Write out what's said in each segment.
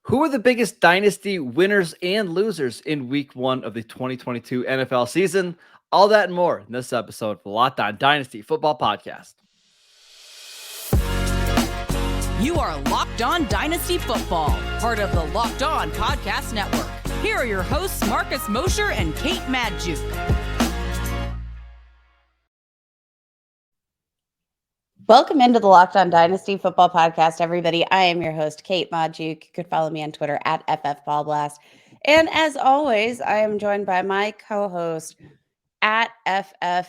Who are the biggest dynasty winners and losers in week one of the 2022 NFL season? All that and more in this episode of the Locked On Dynasty Football Podcast. You are Locked On Dynasty Football, part of the Locked On Podcast Network. Here are your hosts, Marcus Mosher and Kate Magdziuk. Welcome into the Locked On Dynasty Football Podcast, everybody. I am your host, Kate Magdziuk. You could follow me on Twitter at FFBallblast. And as always, I am joined by my co-host at FF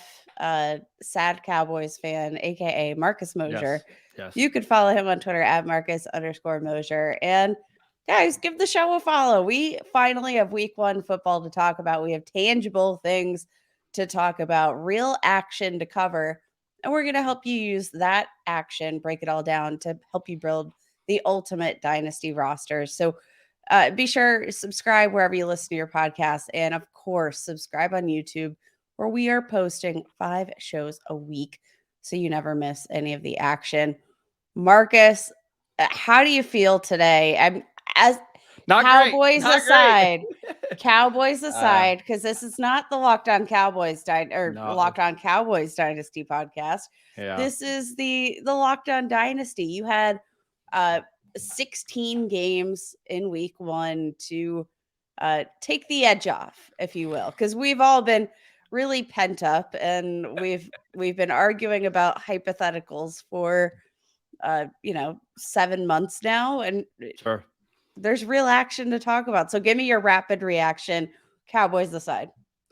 Sad Cowboys fan, aka Marcus Mosher. Yes. You could follow him on Twitter at Marcus_Mosher. And guys, give the show a follow. We finally have week one football to talk about. We have tangible things to talk about, real action to cover. And we're going to help you use that action, break it all down to help you build the ultimate dynasty rosters. So be sure to subscribe wherever you listen to your podcast. And of course, subscribe on YouTube, where we are posting 5 shows a week, so you never miss any of the action. Marcus, how do you feel today? Cowboys aside, because this is not the Locked On Cowboys Locked On Cowboys Dynasty podcast. Yeah. This is the Locked On Dynasty. You had 16 games in week one to take the edge off, if you will, because we've all been really pent up, and we've been arguing about hypotheticals for 7 months now, and Sure. There's real action to talk about. So give me your rapid reaction, Cowboys aside.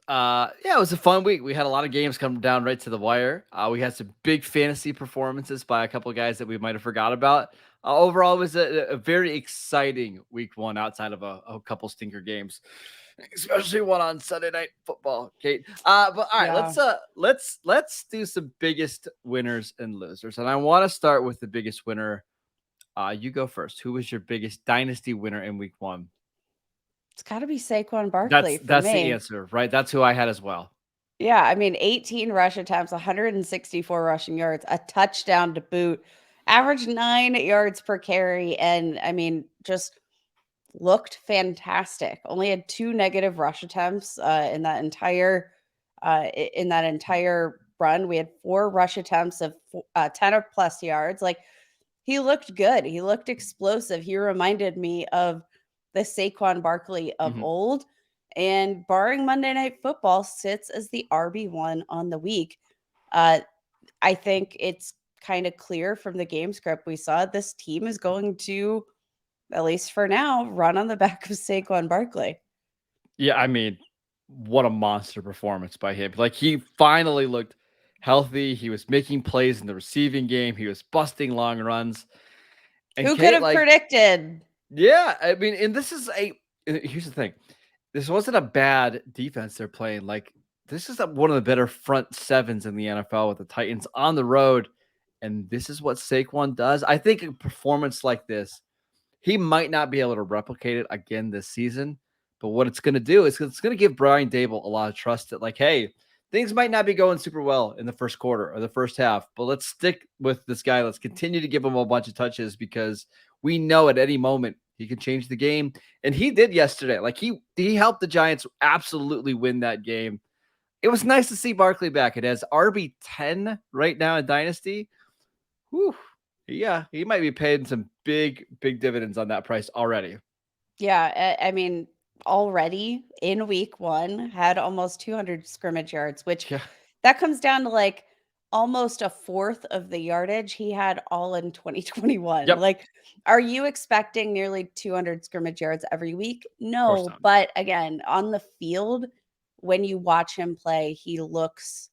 It was a fun week. We had a lot of games come down right to the wire. We had some big fantasy performances by a couple of guys that we might have forgot about. Overall, it was a very exciting week one outside of a couple stinker games, especially one on Sunday Night Football, Kate. But all right, let's do some biggest winners and losers. And I want to start with the biggest winner. You go first. Who was your biggest dynasty winner in week one? It's got to be Saquon Barkley. That's the answer, right? That's who I had as well. Yeah, I mean, 18 rush attempts, 164 rushing yards, a touchdown to boot, average 9 yards per carry, and I mean, just looked fantastic. Only had 2 negative rush attempts in that entire run. We had 4 rush attempts of 10 or plus yards. Like, he looked good. He looked explosive. He reminded me of the Saquon Barkley of old. And barring Monday Night Football, sits as the RB1 on the week. I think it's kind of clear from the game script we saw, this team is going to, at least for now, run on the back of Saquon Barkley. Yeah, I mean, what a monster performance by him. Like, he finally looked healthy. He was making plays in the receiving game. He was busting long runs. And who could have predicted? Yeah, I mean, and here's the thing. This wasn't a bad defense they're playing. Like, this is one of the better front sevens in the NFL with the Titans on the road. And this is what Saquon does. I think a performance like this, he might not be able to replicate it again this season. But what it's going to do is it's going to give Brian Daboll a lot of trust that, like, hey, things might not be going super well in the first quarter or the first half, but let's stick with this guy. Let's continue to give him a bunch of touches, because we know at any moment he can change the game. And he did yesterday. Like, he helped the Giants absolutely win that game. It was nice to see Barkley back. It has RB10 right now in Dynasty. Whew. Yeah, he might be paying some big dividends on that price already. Yeah, I mean, already in week one had almost 200 scrimmage yards, which that comes down to like almost a fourth of the yardage he had all in 2021. Yep. Like, are you expecting nearly 200 scrimmage yards every week? No, but again, on the field, when you watch him play, he looks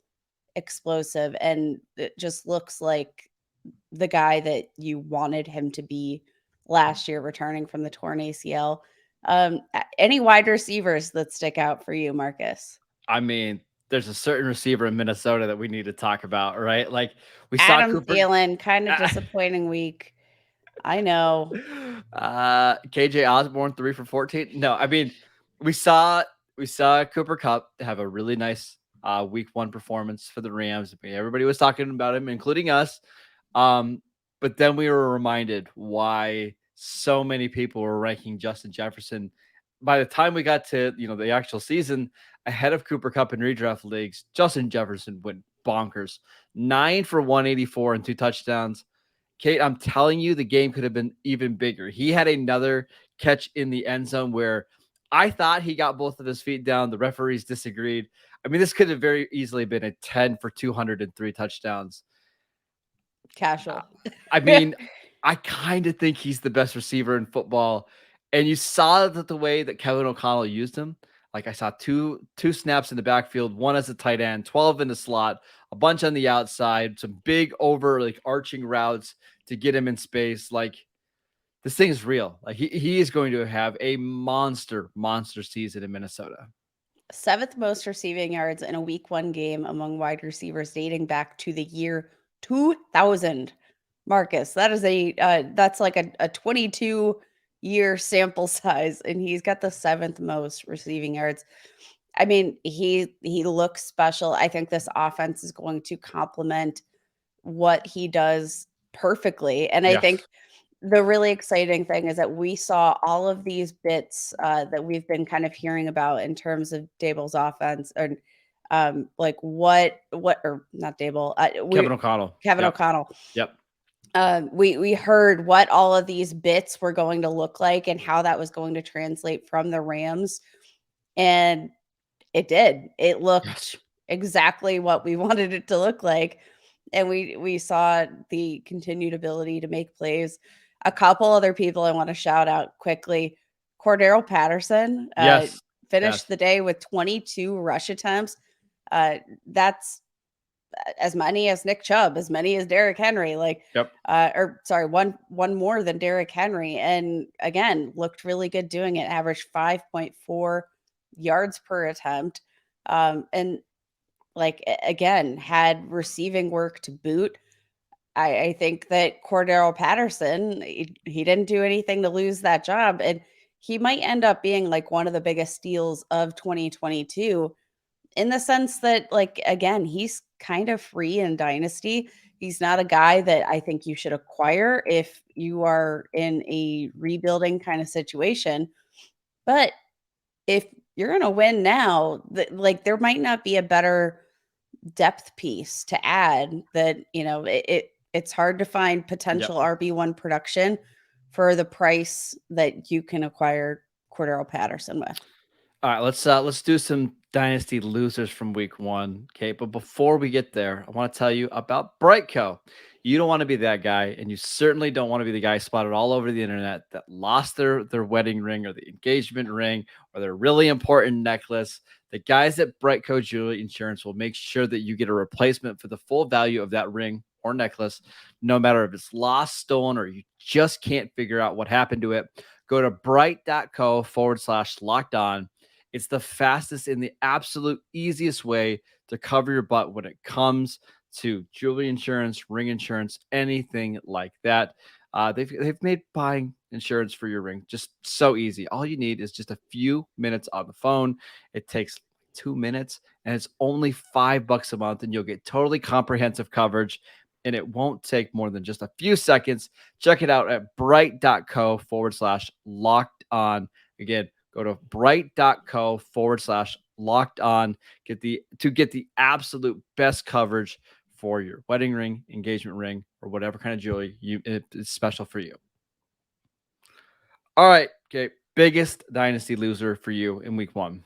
explosive, and it just looks like the guy that you wanted him to be last year, returning from the torn ACL. Any wide receivers that stick out for you, Marcus? I mean, there's a certain receiver in Minnesota that we need to talk about, right? Like, we Adam saw Cooper Thielen, kind of disappointing week. I know. KJ Osborne 3 for 14. No, I mean, we saw Cooper Kupp have a really nice week one performance for the Rams. Everybody was talking about him, including us. But then we were reminded why so many people were ranking Justin Jefferson by the time we got to, the actual season ahead of Cooper Kupp in redraft leagues. Justin Jefferson went bonkers. 9 for 184 and 2 touchdowns. Kate, I'm telling you, the game could have been even bigger. He had another catch in the end zone where I thought he got both of his feet down. The referees disagreed. I mean, this could have very easily been a 10 for 203 touchdowns. Casual. I mean, I kind of think he's the best receiver in football. And you saw that the way that Kevin O'Connell used him. Like I saw two snaps in the backfield, one as a tight end, 12 in the slot, a bunch on the outside, some big arching routes to get him in space. Like, this thing is real. Like he is going to have a monster season in Minnesota. 7th most receiving yards in a week 1 game among wide receivers dating back to the year 2000. Marcus, that is that's like a 22-year sample size, and he's got the 7th most receiving yards. I mean, he looks special. I think this offense is going to complement what he does perfectly. And I think the really exciting thing is that we saw all of these bits that we've been kind of hearing about in terms of Dable's offense, and like what or not Dable, Kevin O'Connell. O'Connell. Yep. We heard what all of these bits were going to look like and how that was going to translate from the Rams, and it did. It looked exactly what we wanted it to look like, and we saw the continued ability to make plays. A couple other people I want to shout out quickly. Cordarrelle Patterson finished the day with 22 rush attempts. That's as many as Nick Chubb, as many as Derrick Henry. One more than Derrick Henry. And again, looked really good doing it. Averaged 5.4 yards per attempt. And again, had receiving work to boot. I think that Cordarrelle Patterson, he didn't do anything to lose that job. And he might end up being like one of the biggest steals of 2022 in the sense that, again, he's kind of free in Dynasty. He's not a guy that I think you should acquire if you are in a rebuilding kind of situation. But if you're going to win now, there might not be a better depth piece to add that, it's hard to find potential RB1 production for the price that you can acquire Cordarrelle Patterson with. All right, let's do some dynasty losers from week 1. Okay, but before we get there, I want to tell you about Brightco. You don't want to be that guy, and you certainly don't want to be the guy spotted all over the internet that lost their wedding ring or the engagement ring or their really important necklace. The guys at Brightco Jewelry Insurance will make sure that you get a replacement for the full value of that ring or necklace, no matter if it's lost, stolen, or you just can't figure out what happened to it. Go to bright.co/locked on. It's the fastest and the absolute easiest way to cover your butt when it comes to jewelry insurance, ring insurance, anything like that. They've made buying insurance for your ring just so easy. All you need is just a few minutes on the phone. It takes 2 minutes, and it's only $5 a month, and you'll get totally comprehensive coverage, and it won't take more than just a few seconds. Check it out at bright.co/locked on. Again, go to bright.co/locked on. Get the absolute best coverage for your wedding ring, engagement ring, or whatever kind of jewelry it's special for you. All right, okay. Biggest dynasty loser for you in week 1.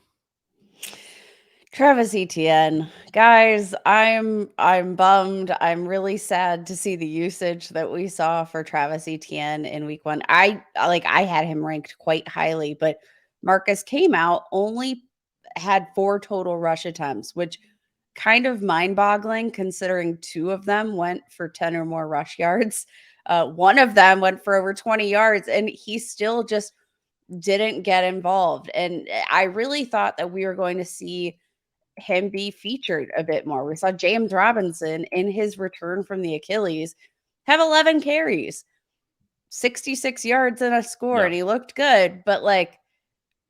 Travis Etienne. Guys, I'm bummed. I'm really sad to see the usage that we saw for Travis Etienne in week 1. I had him ranked quite highly, but Marcus came out, only had 4 total rush attempts, which kind of mind-boggling considering 2 of them went for 10 or more rush yards. One of them went for over 20 yards, and he still just didn't get involved. And I really thought that we were going to see him be featured a bit more. We saw James Robinson in his return from the Achilles have 11 carries, 66 yards and a score, and he looked good. But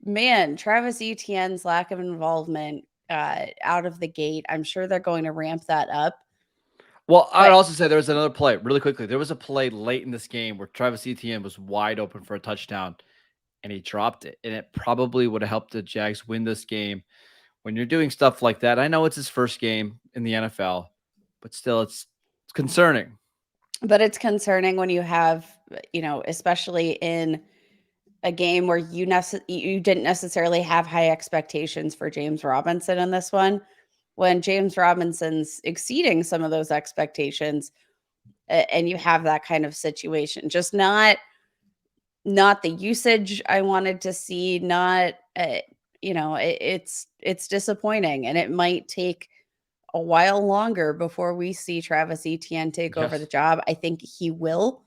man, Travis Etienne's lack of involvement out of the gate, I'm sure they're going to ramp that up. Well, I would also say there was another play really quickly. There was a play late in this game where Travis Etienne was wide open for a touchdown and he dropped it. And it probably would have helped the Jags win this game. When you're doing stuff like that, I know it's his first game in the NFL, but still it's concerning. But it's concerning when you have, especially in a game where you didn't necessarily have high expectations for James Robinson in this one, when James Robinson's exceeding some of those expectations, and you have that kind of situation. Just not the usage I wanted to see, not it's disappointing, and it might take a while longer before we see Travis Etienne take over the job. I think he will.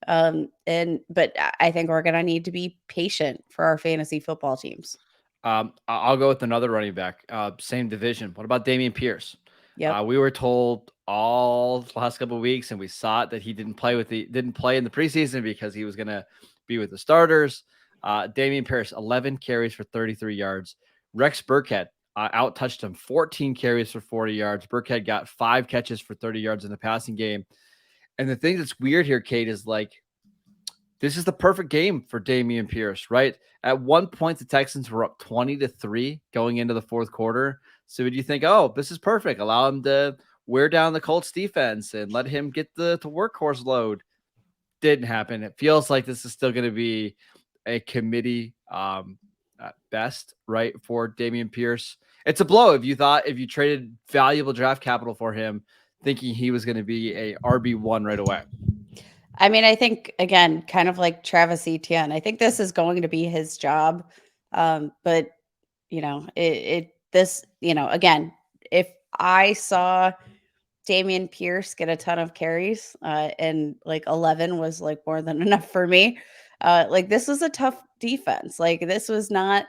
But I think we're going to need to be patient for our fantasy football teams. I'll go with another running back, same division. What about Dameon Pierce? Yeah, we were told all the last couple of weeks, and we saw it, that he didn't play in the preseason because he was going to be with the starters. Dameon Pierce, 11 carries for 33 yards. Rex Burkhead out touched him, 14 carries for 40 yards. Burkhead got 5 catches for 30 yards in the passing game. And the thing that's weird here, Kate, is like, this is the perfect game for Dameon Pierce, right? At one point, the Texans were up 20-3 going into the fourth quarter. So would you think, oh, this is perfect. Allow him to wear down the Colts defense and let him get the workhorse load. Didn't happen. It feels like this is still going to be a committee at best, right, for Dameon Pierce. It's a blow if you traded valuable draft capital for him, thinking he was going to be a RB1 right away. I mean, I think, again, kind of like Travis Etienne, I think this is going to be his job. But, again, if I saw Dameon Pierce get a ton of carries and like 11 was like more than enough for me, this was a tough defense. Like, this was not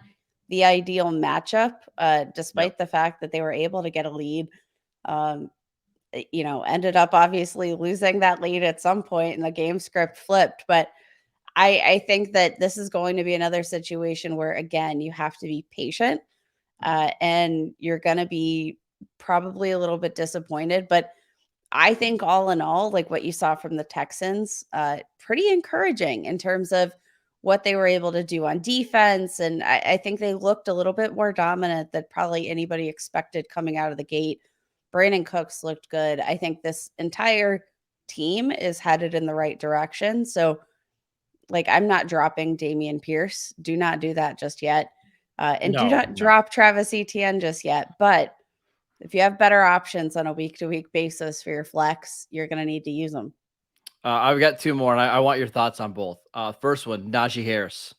the ideal matchup, despite the fact that they were able to get a lead. Ended up obviously losing that lead at some point and the game script flipped. But I think that this is going to be another situation where, again, you have to be patient and you're going to be probably a little bit disappointed. But I think all in all, like what you saw from the Texans, pretty encouraging in terms of what they were able to do on defense. And I think they looked a little bit more dominant than probably anybody expected coming out of the gate. Brandon Cooks looked good. I think this entire team is headed in the right direction. So, I'm not dropping Dameon Pierce. Do not do that just yet. And do not drop Travis Etienne just yet. But if you have better options on a week-to-week basis for your flex, you're going to need to use them. I've got 2 more, and I want your thoughts on both. First one, Naji Harris.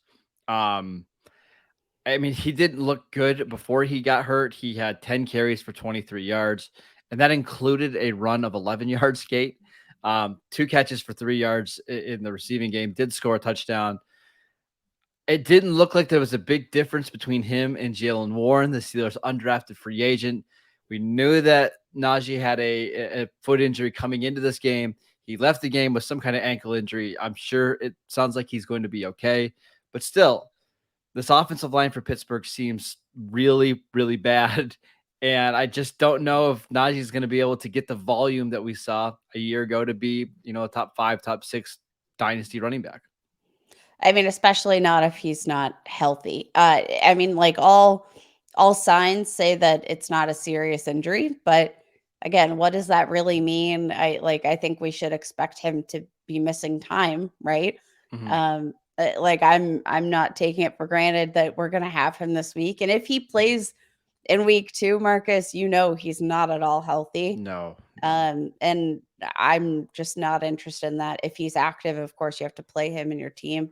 I mean, he didn't look good before he got hurt. He had 10 carries for 23 yards, and that included a run of 11 yards, Kate. 2 catches for 3 yards in the receiving game, did score a touchdown. It didn't look like there was a big difference between him and Jaylen Warren, the Steelers' undrafted free agent. We knew that Naji had a foot injury coming into this game. He left the game with some kind of ankle injury. I'm sure it sounds like he's going to be okay, but still, this offensive line for Pittsburgh seems really, really bad. And I just don't know if Naji is going to be able to get the volume that we saw a year ago to be, a top 5, top 6 dynasty running back. I mean, especially not if he's not healthy. I mean, all signs say that it's not a serious injury, but again, what does that really mean? I think we should expect him to be missing time, right? Mm-hmm. I'm not taking it for granted that we're going to have him this week. And if he plays in week 2, Marcus, he's not at all healthy. No. And I'm just not interested in that. If he's active, of course, you have to play him in your team,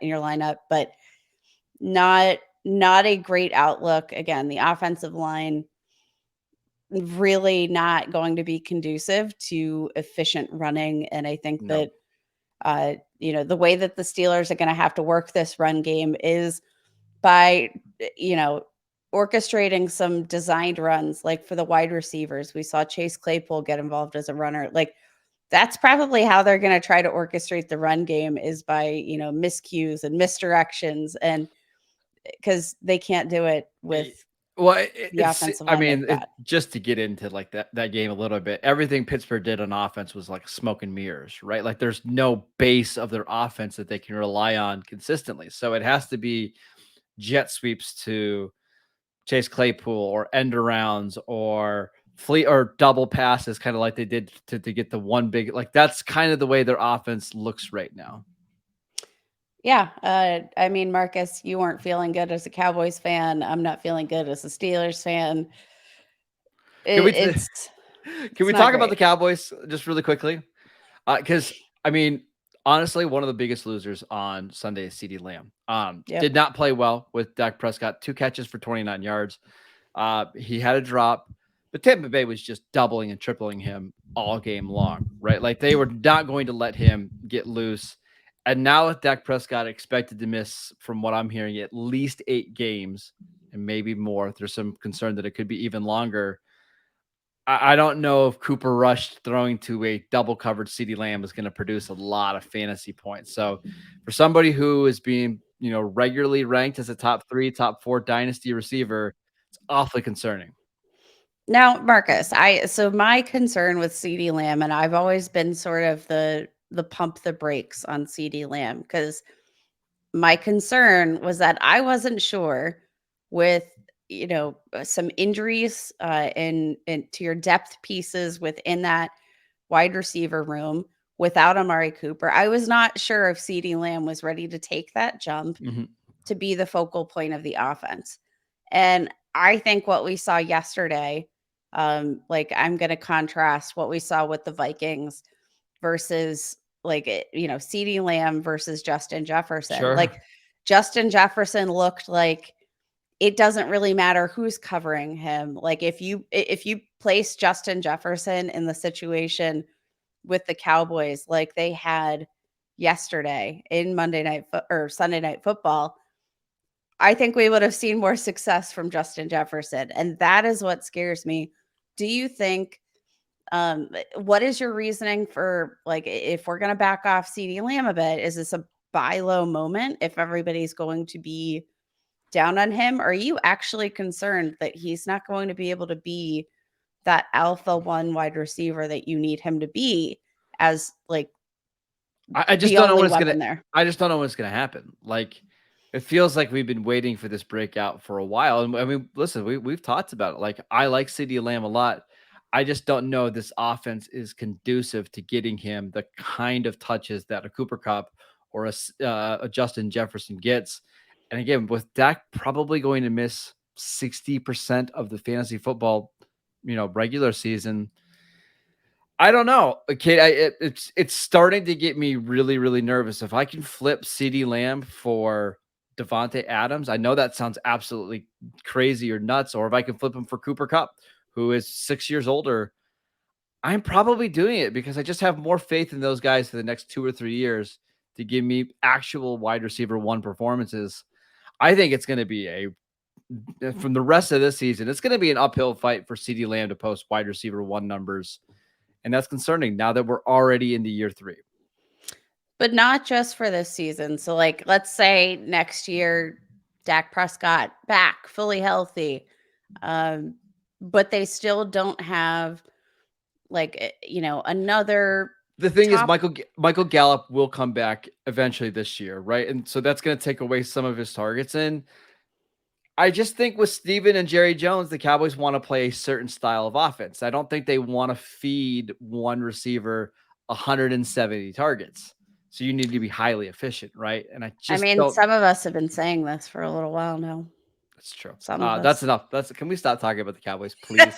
in your lineup, but not a great outlook. Again, the offensive line really not going to be conducive to efficient running. And I think that, the way that the Steelers are going to have to work this run game is by, orchestrating some designed runs, like for the wide receivers. We saw Chase Claypool get involved as a runner. That's probably how they're going to try to orchestrate the run game, is by, miscues and misdirections, and because they can't do it with Well, the offensive line is bad. just to get into like that game a little bit, everything Pittsburgh did on offense was like smoke and mirrors, right? Like there's no base of their offense that they can rely on consistently. So it has to be jet sweeps to Chase Claypool or end arounds or fleet or double passes, kind of like they did to get the one big, like that's kind of the way their offense looks right now. Yeah. I mean, Marcus, you weren't feeling good as a Cowboys fan. I'm not feeling good as a Steelers fan. Can we It's talk about the Cowboys just really quickly? Because honestly, one of the biggest losers on Sunday is CeeDee Lamb. Did not play well with Dak Prescott. 2 catches for 29 yards. He had a drop, but Tampa Bay was just doubling and tripling him all game long, right? Like they were not going to let him get loose. And now with Dak Prescott expected to miss, from what I'm hearing, at least 8 games and maybe more. There's some concern that it could be even longer. I don't know if Cooper Rush throwing to a double covered CeeDee Lamb is going to produce a lot of fantasy points. So for somebody who is being, regularly ranked as a top 3, top 4 dynasty receiver, it's awfully concerning. Now, Marcus, so my concern with CeeDee Lamb, and I've always been sort of the pump the brakes on CeeDee Lamb, because my concern was that I wasn't sure with some injuries in to your depth pieces within that wide receiver room without Amari Cooper. I was not sure if CeeDee Lamb was ready to take that jump to be the focal point of the offense. And I think what we saw yesterday, I'm going to contrast what we saw with the Vikings versus CeeDee Lamb versus Justin Jefferson. Sure. Like Justin Jefferson looked like it doesn't really matter who's covering him. Like if you place Justin Jefferson in the situation with the Cowboys like they had yesterday in Sunday Night Football, I think we would have seen more success from Justin Jefferson. And that is what scares me. Do you think, what is your reasoning for, like, if we're going to back off CeeDee Lamb a bit, is this a buy low moment if everybody's going to be down on him? Or are you actually concerned that he's not going to be able to be that alpha 1 wide receiver that you need him to be, as I just don't know what's going to happen. Like, it feels like we've been waiting for this breakout for a while. And listen, we've talked about it. Like, I like CeeDee Lamb a lot. I just don't know this offense is conducive to getting him the kind of touches that a Cooper Kupp or a Justin Jefferson gets. And again, with Dak probably going to miss 60% of the fantasy football, regular season, I don't know. Okay, it's starting to get me really, really nervous. If I can flip CeeDee Lamb for Devontae Adams, I know that sounds absolutely crazy or nuts, or if I can flip him for Cooper Kupp, who is 6 years older, I'm probably doing it because I just have more faith in those guys for the next 2 or 3 years to give me actual wide receiver 1 performances. I think it's going to be from the rest of this season, it's going to be an uphill fight for CeeDee Lamb to post wide receiver 1 numbers. And that's concerning now that we're already into year 3. But not just for this season. So, let's say next year, Dak Prescott back, fully healthy, but they still don't have, another. The thing is, Michael Gallup will come back eventually this year, right? And so that's going to take away some of his targets. And I just think with Steven and Jerry Jones, the Cowboys want to play a certain style of offense. I don't think they want to feed one receiver 170 targets. So you need to be highly efficient, right? And some of us have been saying this for a little while now. That's true. That's enough. Can we stop talking about the Cowboys, please?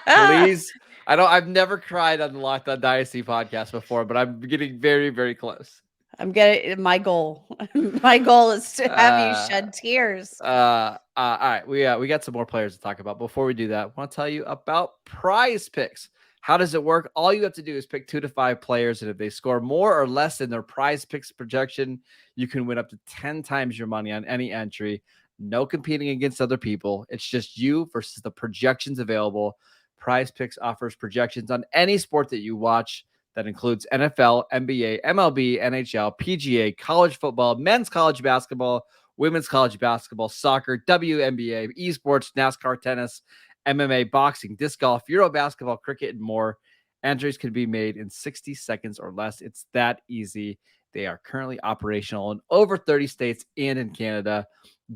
Please. I've never cried on the Locked On Dynasty podcast before, but I'm getting very, very close. I'm getting my goal. My goal is to have you shed tears. All right. We got some more players to talk about. Before we do that, I want to tell you about Prize Picks. How does it work? All you have to do is pick 2 to 5 players, and if they score more or less than their Prize Picks projection, you can win up to 10 times your money on any entry. No competing against other people. It's just you versus the projections available. Prize Picks offers projections on any sport that you watch. That includes NFL, NBA, MLB, NHL, PGA, college football, men's college basketball, women's college basketball, soccer, WNBA, esports, NASCAR, tennis, MMA, boxing, disc golf, Euro basketball, cricket, and more. Entries can be made in 60 seconds or less. It's that easy. They are currently operational in over 30 states and in Canada.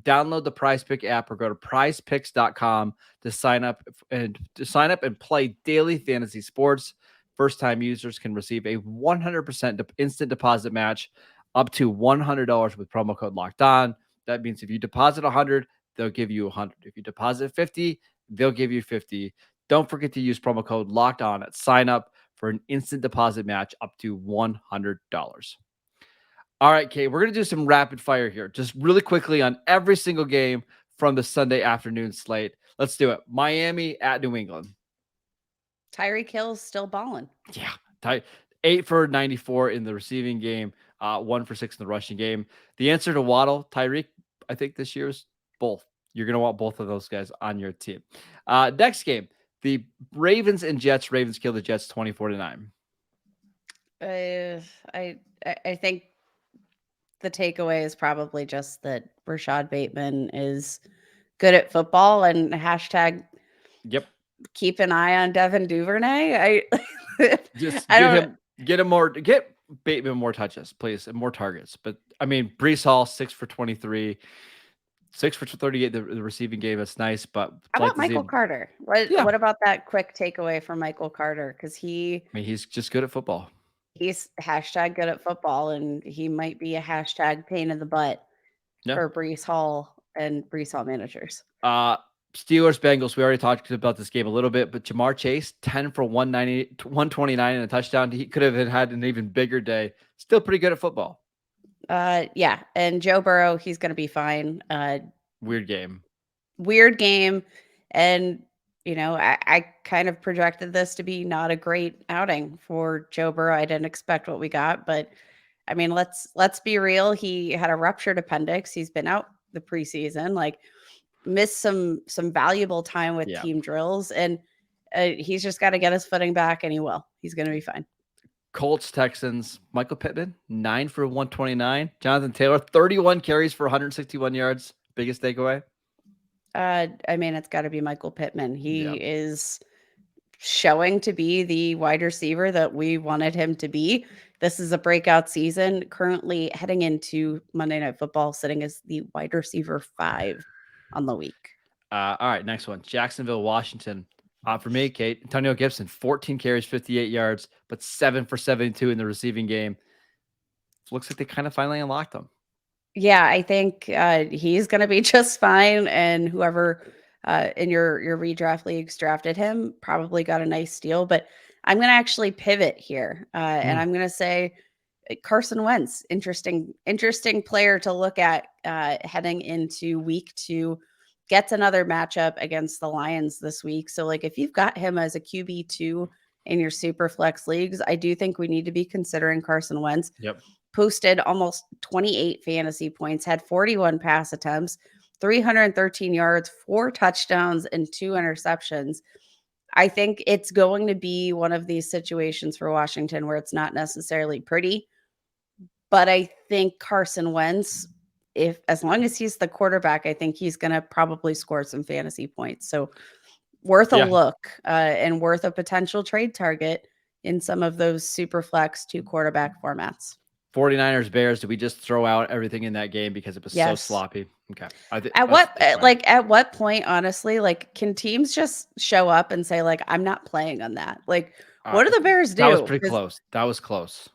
Download the PrizePick app or go to prizepicks.com to sign up and play daily fantasy sports. First-time users can receive a 100% instant deposit match up to $100 with promo code Locked On. That means if you deposit 100, they'll give you 100. If you deposit 50, they'll give you 50. Don't forget to use promo code Locked On at sign up for an instant deposit match up to $100. All right, Kate, we're going to do some rapid fire here, just really quickly on every single game from the Sunday afternoon slate. Let's do it. Miami at New England. Tyreek Hill's still balling. Yeah. 8 for 94 in the receiving game, 1 for 6 in the rushing game. The answer to Waddle, Tyreek, I think this year is both. You're going to want both of those guys on your team. Next game, the Ravens and Jets. Ravens kill the Jets 24-9. I think the takeaway is probably just that Rashad Bateman is good at football and hashtag keep an eye on Devin Duvernay. Get Bateman more touches, please, and more targets. But I mean, Breece Hall 6 for 23, 6 for 38. The receiving game is nice, but how about Michael Carter? What about that quick takeaway from Michael Carter? Because he's just good at football. He's hashtag good at football, and he might be a hashtag pain in the butt for Breece Hall and Breece Hall managers. Steelers, Bengals. We already talked about this game a little bit, but Jamar Chase, 10 for 129 and a touchdown. He could have had an even bigger day. Still pretty good at football. Yeah. And Joe Burrow, he's going to be fine. Weird game. And, I kind of projected this to be not a great outing for Joe Burrow. I didn't expect what we got, but I mean, let's be real. He had a ruptured appendix. He's been out the preseason, missed some valuable time with team drills, and he's just got to get his footing back, and he will. He's going to be fine. Colts, Texans, Michael Pittman, 9 for 129. Jonathan Taylor, 31 carries for 161 yards. Biggest takeaway? I mean, it's got to be Michael Pittman. He is showing to be the wide receiver that we wanted him to be. This is a breakout season. Currently heading into Monday Night Football, sitting as the wide receiver 5 on the week. All right, next one. Jacksonville, Washington. For me, Kate, Antonio Gibson, 14 carries, 58 yards, but 7 for 72 in the receiving game. Looks like they kind of finally unlocked him. Yeah, I think he's going to be just fine. And whoever in your redraft leagues drafted him probably got a nice deal. But I'm going to actually pivot here. And I'm going to say Carson Wentz, interesting player to look at heading into week 2. Gets another matchup against the Lions this week. So if you've got him as a QB2 in your super flex leagues, I do think we need to be considering Carson Wentz. Posted almost 28 fantasy points, had 41 pass attempts, 313 yards, 4 touchdowns, and 2 interceptions. I think it's going to be one of these situations for Washington where it's not necessarily pretty, but I think Carson Wentz, as long as he's the quarterback, I think he's going to probably score some fantasy points. So worth a look and worth a potential trade target in some of those super flex 2 quarterback formats. 49ers, Bears. Did we just throw out everything in that game because it was so sloppy? Okay. At what point, honestly, can teams just show up and say, I'm not playing on that? What do the Bears do? That was pretty close. That was close.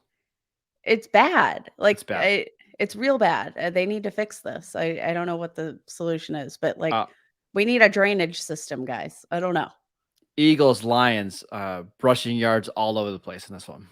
It's bad. It's bad. It's real bad. They need to fix this. I don't know what the solution is, but we need a drainage system, guys. I don't know. Eagles, Lions, rushing yards all over the place in this one.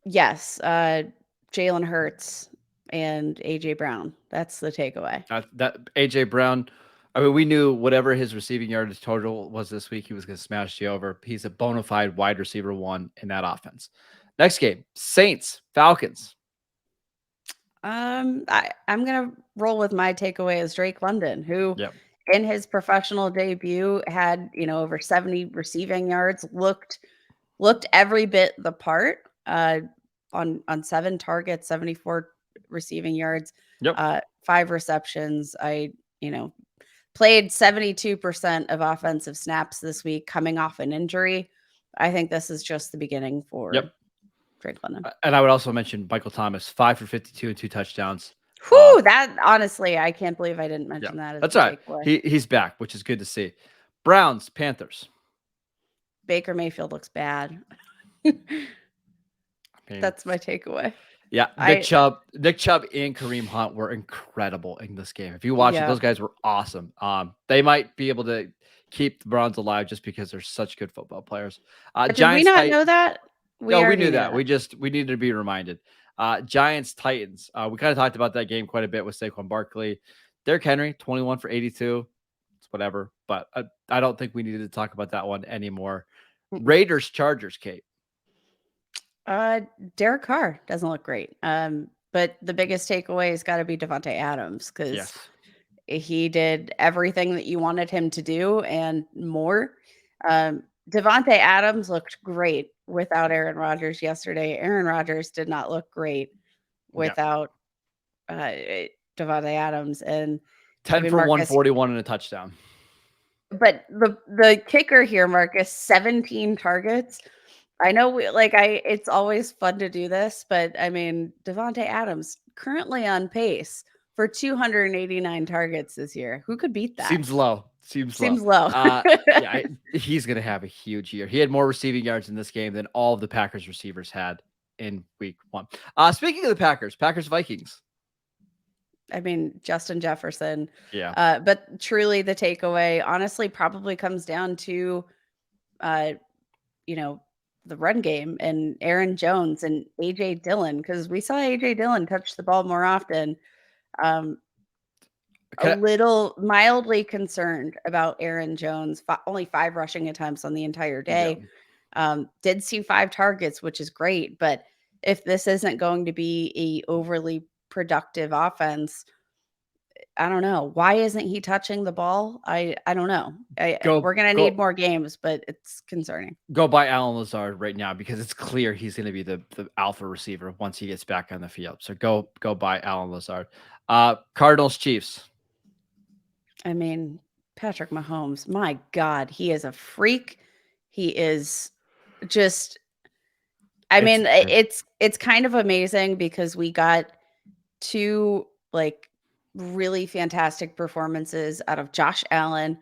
Yes. Jalen Hurts and AJ Brown. That's the takeaway. That AJ Brown, I mean, we knew whatever his receiving yardage total was this week, he was going to smash you over. He's a bona fide wide receiver 1 in that offense. Next game, Saints, Falcons. I'm going to roll with my takeaway as Drake London, who in his professional debut had, over 70 receiving yards, looked every bit the part on 7 targets, 74 receiving yards, Yep. 5 receptions. Played 72% of offensive snaps this week coming off an injury. I think this is just the beginning for Drake London. And I would also mention Michael Thomas, 5 for 52 and 2 touchdowns. Whew, that honestly, I can't believe I didn't mention that. As That's all right. He's back, which is good to see. Browns, Panthers. Baker Mayfield looks bad. That's my takeaway. Yeah, Nick Chubb and Kareem Hunt were incredible in this game. If you watch it, those guys were awesome. They might be able to keep the Browns alive just because they're such good football players. Did we not know that? We knew that. We needed to be reminded. Giants, Titans. We kind of talked about that game quite a bit with Saquon Barkley. Derrick Henry, 21 for 82. It's whatever, but I don't think we needed to talk about that one anymore. Raiders, Chargers, Kate. Derek Carr doesn't look great. But the biggest takeaway has got to be Devontae Adams, because he did everything that you wanted him to do and more. Devontae Adams looked great without Aaron Rodgers yesterday. Aaron Rodgers did not look great without Devontae Adams. And 10 for 141 and a touchdown. But the kicker here, Marcus, 17 targets. I know it's always fun to do this, but I mean, Devontae Adams currently on pace for 289 targets this year. Who could beat that? Seems low. Seems low. He's going to have a huge year. He had more receiving yards in this game than all of the Packers receivers had in week 1. Speaking of the Packers, Vikings. I mean, Justin Jefferson. Yeah. But truly the takeaway honestly probably comes down to, the run game and Aaron Jones and AJ Dillon, because we saw AJ Dillon touch the ball more often. A little mildly concerned about Aaron Jones. Only 5 rushing attempts on the entire day. Did see 5 targets, which is great. But if this isn't going to be a overly productive offense, I don't know. Why isn't he touching the ball? I don't know. We're going to need more games, but it's concerning. Go buy Allen Lazard right now, because it's clear he's going to be the alpha receiver once he gets back on the field. So go buy Allen Lazard. Cardinals, Chiefs. I mean, Patrick Mahomes, my God, he is a freak. He is just, it's kind of amazing because we got 2 really fantastic performances out of Josh Allen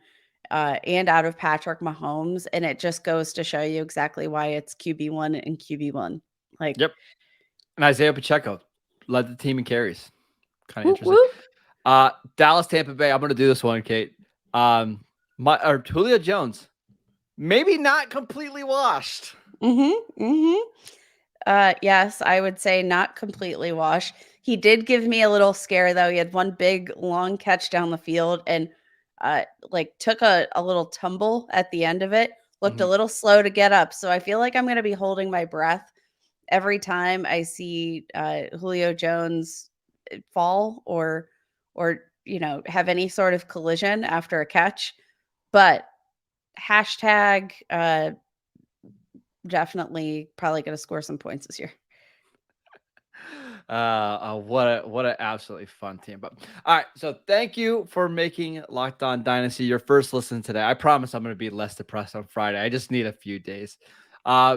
and out of Patrick Mahomes. And it just goes to show you exactly why it's QB1 and QB1. Yep. And Isaiah Pacheco led the team in carries. Kind of interesting. Dallas, Tampa Bay. I'm going to do this one, Kate. Julio Jones, maybe not completely washed. Yes, I would say not completely washed. He did give me a little scare, though. He had one big, long catch down the field and took a little tumble at the end of it. Looked a little slow to get up. So I feel like I'm going to be holding my breath every time I see Julio Jones fall or have any sort of collision after a catch. But hashtag definitely probably going to score some points this year. What an absolutely fun team. But all right, so thank you for making Locked On Dynasty your first listen today. I promise I'm going to be less depressed on Friday. I just need a few days.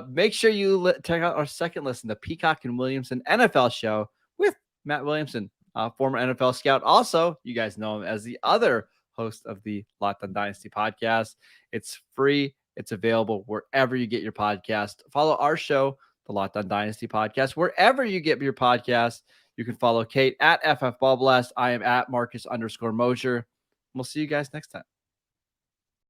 Make sure you check out our second listen, the Peacock and Williamson NFL show with Matt Williamson, former NFL scout. Also, you guys know him as the other host of the Locked On Dynasty podcast. It's free. It's available wherever you get your podcast. Follow our show, the Locked On Dynasty podcast, wherever you get your podcast. You can follow Kate at FF Ball Blast. I am at Marcus _Mosher. We'll see you guys next time.